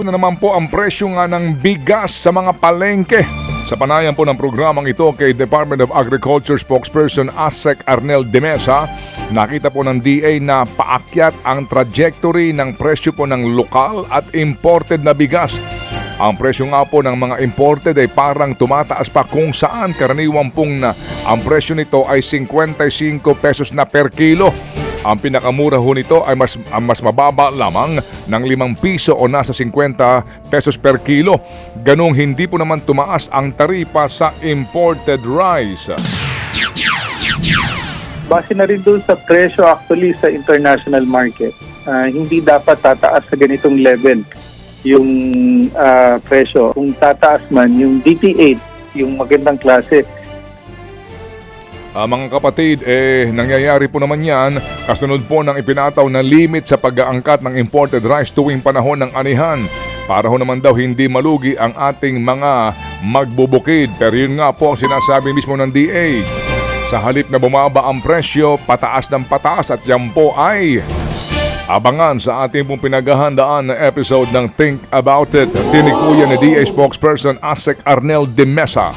Na naman po ang presyo nga ng bigas sa mga palengke. Sa panayan po ng programang ito kay Department of Agriculture spokesperson ASEC Arnel de Mesa, nakita po ng DA na paakyat ang trajectory ng presyo po ng lokal at imported na bigas. Ang presyo nga po ng mga imported ay parang tumataas pa kung saan karaniwan pong na ang presyo nito ay 55 pesos na per kilo. Ang pinakamura ho nito ay mas mababa lamang ng 5 piso o nasa 50 pesos per kilo. Ganong hindi po naman tumaas ang taripa sa imported rice. Base na rin doon sa presyo actually sa international market. Hindi dapat tataas sa ganitong level yung presyo. Kung tataas man, yung DT8, yung magandang klase. Mga kapatid, nangyayari po naman yan kasunod po ng ipinataw na limit sa pag-aangkat ng imported rice tuwing panahon ng anihan. Para ho naman daw hindi malugi ang ating mga magbubukid. Pero yun nga po ang sinasabi mismo ng DA. Sa halip na bumaba ang presyo, pataas ng pataas at yan po ay abangan sa ating pong pinaghahandaan na episode ng Think About It. Tinig po yan ni DA spokesperson ASEC Arnel de Mesa.